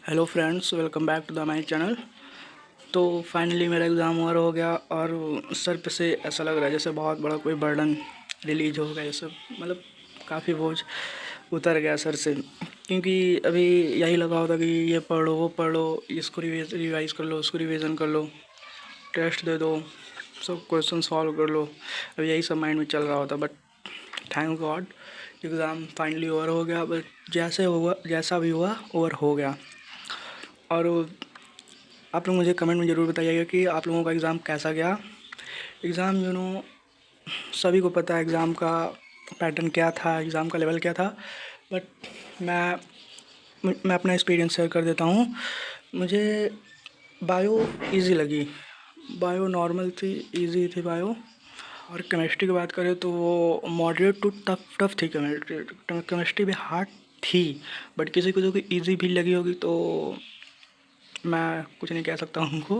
Hello friends, welcome back to the my channel. तो finally मेरा exam over हो गया और सर पे से ऐसा लग रहा है जैसे बहुत बड़ा कोई बर्डन रिलीज हो गया। जैसे मतलब काफ़ी बोझ उतर गया सर से, क्योंकि अभी यही लगा होता कि ये पढ़ लो, वो पढ़ लो, इसको रिवाइज कर लो, उसको रिवीजन कर लो, टेस्ट दे दो, सब क्वेश्चन सॉल्व कर लो। अभी यही सब माइंड में चल रहा होता। But thank God exam finally over हो गया। बट जैसा भी हुआ ओवर हो गया। और आप लोग मुझे कमेंट में ज़रूर बताइएगा कि आप लोगों का एग्ज़ाम कैसा गया। एग्ज़ाम सभी को पता है एग्ज़ाम का पैटर्न क्या था, एग्ज़ाम का लेवल क्या था। बट मैं मैं अपना एक्सपीरियंस शेयर कर देता हूँ। मुझे बायो इजी लगी, बायो नॉर्मल थी, इजी थी बायो। और केमिस्ट्री की बात करें तो वो मॉडरेट टू टफ थी। केमिस्ट्री भी हार्ड थी, बट किसी को जो इजी भी लगी होगी तो मैं कुछ नहीं कह सकता उनको।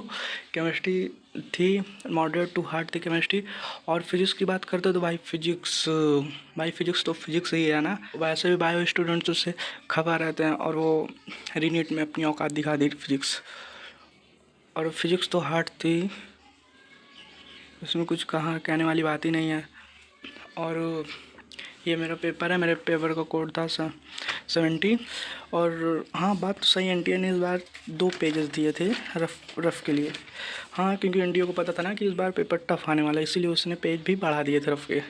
केमिस्ट्री थी, मॉडरेट टू हार्ड थी केमिस्ट्री। और फिजिक्स की बात करते तो भाई फिजिक्स तो फिजिक्स ही है ना। वैसे भी बायो स्टूडेंट्स उससे खपा रहते हैं और वो रीनीट में अपनी औकात दिखा दी फिजिक्स। और फिजिक्स तो हार्ड थी, इसमें कुछ कहने वाली बात ही नहीं है। और ये मेरा पेपर है, मेरे पेपर का कोड था 70। और हाँ, बात तो सही, एनटीए ने इस बार 2 पेजेस दिए थे रफ के लिए। हाँ, क्योंकि एनटीए को पता था ना कि इस बार पेपर टफ आने वाला है, इसीलिए उसने पेज भी बढ़ा दिए थे रफ के।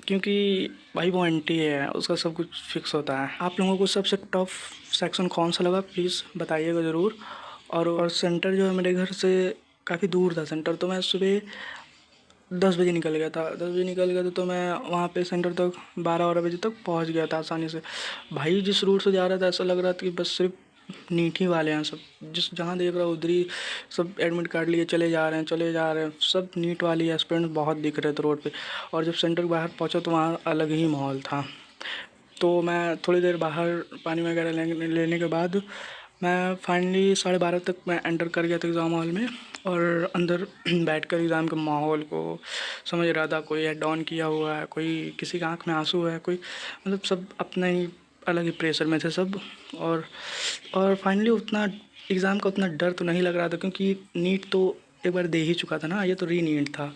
क्योंकि भाई वो एनटीए है, उसका सब कुछ फिक्स होता है। आप लोगों को सबसे टफ सेक्शन कौन सा लगा प्लीज़ बताइएगा ज़रूर। और सेंटर जो है मेरे घर से काफ़ी दूर था सेंटर, तो मैं सुबह 10 बजे निकल गया था। 10 बजे निकल गया था तो मैं वहाँ पे सेंटर तक 12-12 बजे तक पहुँच गया था आसानी से। भाई जिस रूट से जा रहा था ऐसा लग रहा था कि बस सिर्फ नीट ही वाले हैं सब। जिस जहाँ देख रहा उधर ही सब एडमिट कार्ड लिए चले जा रहे हैं, चले जा रहे हैं। सब नीट वाली एस्पिरेंट्स बहुत दिख रहे थे रोड पे। और जब सेंटर के बाहर पहुँचा तो वहाँ अलग ही माहौल था। तो मैं थोड़ी देर बाहर पानी वगैरह लेने के बाद मैं फाइनली 12:30 तक मैं एंटर कर गया था एग्ज़ाम हॉल में। और अंदर बैठकर एग्ज़ाम के माहौल को समझ रहा था। कोई हेड ऑन किया हुआ है, कोई किसी की आँख में आंसू है, कोई मतलब सब अपना ही अलग ही प्रेशर में थे सब। और फाइनली उतना एग्ज़ाम का उतना डर तो नहीं लग रहा था, क्योंकि नीट तो एक बार दे ही चुका था ना, ये तो री नीट था।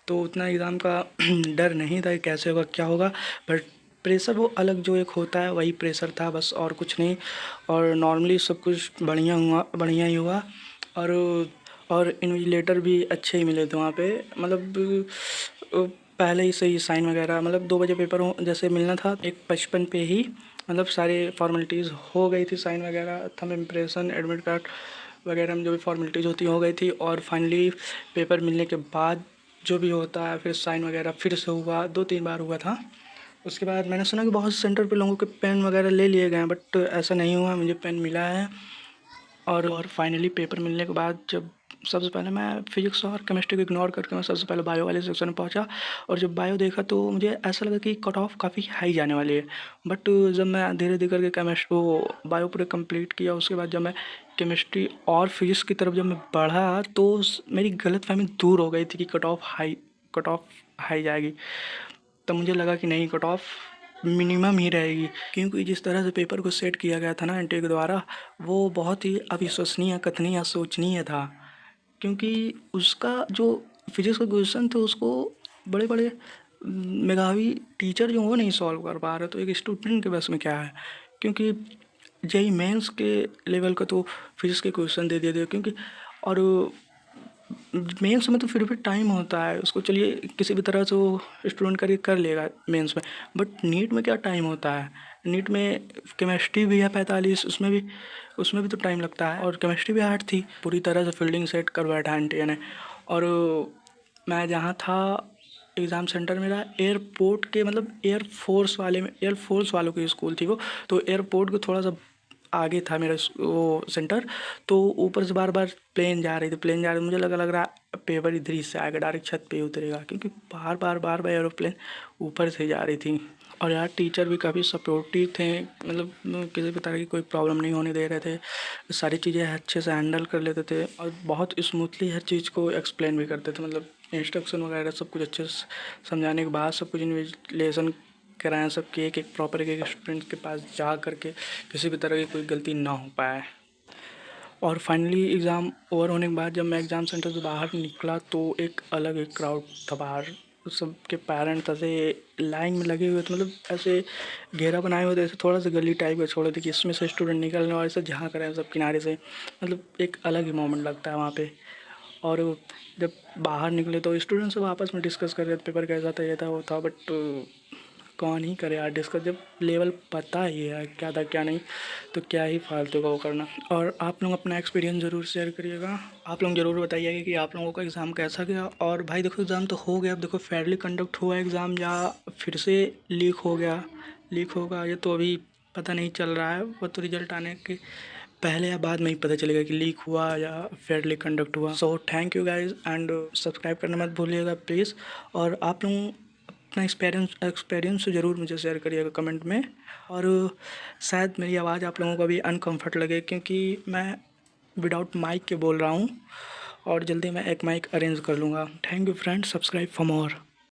तो उतना एग्ज़ाम का डर नहीं था कि कैसे होगा क्या होगा। बट प्रेशर वो अलग जो एक होता है वही प्रेशर था, बस और कुछ नहीं। और नॉर्मली सब कुछ बढ़िया ही हुआ। और इन्विजिलेटर भी अच्छे ही मिले थे वहाँ पे। मतलब पहले ही से ही साइन वगैरह, मतलब 2 बजे पेपर जैसे मिलना था, 1:55 पे ही मतलब सारे फॉर्मेलिटीज़ हो गई थी। साइन वगैरह, थंब इम्प्रेशन, एडमिट कार्ड वगैरह में जो भी फॉर्मेलिटीज़ होती हो गई थी। और फाइनली पेपर मिलने के बाद जो भी होता है फिर साइन वगैरह फिर से हुआ, 2-3 बार हुआ था। उसके बाद मैंने सुना कि बहुत सेंटर पे लोगों के पेन वगैरह ले लिए गए हैं, बट ऐसा नहीं हुआ, मुझे पेन मिला है। और फाइनली पेपर मिलने के बाद जब सबसे पहले मैं फिजिक्स और केमिस्ट्री को इग्नोर करके मैं सबसे पहले बायो वाले सेक्शन में पहुंचा। और जब बायो देखा तो मुझे ऐसा लगा कि कट ऑफ काफ़ी हाई जाने वाली है। बट जब मैं धीरे धीरे करके केमिस्ट्री वो बायो पूरे कंप्लीट किया, उसके बाद जब मैं केमिस्ट्री और फिजिक्स की तरफ जब मैं बढ़ा तो मेरी गलतफहमी दूर हो गई थी कि कट ऑफ हाई जाएगी। तब मुझे लगा कि नहीं, कट ऑफ मिनिमम ही रहेगी। क्योंकि जिस तरह से पेपर को सेट किया गया था ना एनटीए के द्वारा, वो बहुत ही अविश्वसनीय, कथनीय, सोचनीय था। क्योंकि उसका जो फिजिक्स का क्वेश्चन थे उसको बड़े बड़े मेधावी टीचर जो वो नहीं सॉल्व कर पा रहे, तो एक स्टूडेंट के बस में क्या है। क्योंकि जेई मेंस के लेवल का तो फिजिक्स के क्वेश्चन दे दिए थे। क्योंकि और मेंस में तो फिर भी टाइम होता है उसको, चलिए किसी भी तरह से वो स्टूडेंट करके कर लेगा मेंस में। बट नीट में क्या टाइम होता है, नीट में केमिस्ट्री भी है 45, उसमें भी तो टाइम लगता है। और केमिस्ट्री भी हार्ड थी, पूरी तरह से फील्डिंग सेट कर बैठा एनटीए ने। और मैं जहाँ था एग्ज़ाम सेंटर मेरा एयरपोर्ट के मतलब एयरफोर्स वालों की स्कूल थी वो। तो एयरपोर्ट को थोड़ा सा आगे था मेरा वो सेंटर। तो ऊपर से बार बार प्लेन जा रही, मुझे लग रहा पेपर इधर ही से आएगा, डायरेक्ट छत पे ही उतरेगा। क्योंकि बार बार एरोप्लेन ऊपर से जा रही थी। और यार टीचर भी काफ़ी सपोर्टिव थे, मतलब किसी भी तरह की कोई प्रॉब्लम नहीं होने दे रहे थे। सारी चीज़ें अच्छे से हैंडल कर लेते थे और बहुत स्मूथली हर चीज़ को एक्सप्लेन भी करते थे। मतलब इंस्ट्रक्शन वगैरह सब कुछ अच्छे से समझाने के बाद सब कुछ इन्विजिलेशन कराएं सबकी, एक एक प्रॉपर एक स्टूडेंट के पास जा करके किसी भी तरह की कोई गलती ना हो पाए। और फाइनली एग्ज़ाम ओवर होने के बाद जब मैं एग्ज़ाम सेंटर से बाहर निकला तो एक अलग एक क्राउड था बाहर। सबके पेरेंट्स ऐसे लाइन में लगे हुए थे, मतलब ऐसे घेरा बनाए हुए थे, ऐसे थोड़ा सा गली टाइप का छोड़े थे कि इसमें से स्टूडेंट निकलने और ऐसे झाँक रहे हैं सब किनारे से। मतलब एक अलग ही मोमेंट लगता है वहाँ पे। और जब बाहर निकले तो स्टूडेंट सब आपस में डिस्कस कर रहे थे पेपर कैसा था, ये था वो था, बट कौन ही करे यार डिस्कस, जब लेवल पता ही है क्या था क्या नहीं, तो क्या ही फालतू का वो करना। और आप लोग अपना एक्सपीरियंस ज़रूर शेयर करिएगा, आप लोग ज़रूर बताइएगा कि आप लोगों का एग्ज़ाम कैसा गया। और भाई देखो एग्ज़ाम तो हो गया, अब देखो फेयरली कंडक्ट हुआ एग्ज़ाम या फिर से लीक हो गया, लीक होगा ये तो अभी पता नहीं चल रहा है, वो तो रिजल्ट आने के पहले या बाद में ही पता चलेगा कि लीक हुआ या फेयरली कंडक्ट हुआ। So thank you guys and subscribe करना मत भूलिएगा प्लीज़। और आप लोग अपना एक्सपीरियंस ज़रूर मुझे शेयर करिएगा कमेंट में। और शायद मेरी आवाज़ आप लोगों को भी अनकम्फर्ट लगे क्योंकि मैं विदाउट माइक के बोल रहा हूँ, और जल्दी मैं एक माइक अरेंज कर लूँगा। Thank you friends, subscribe for more.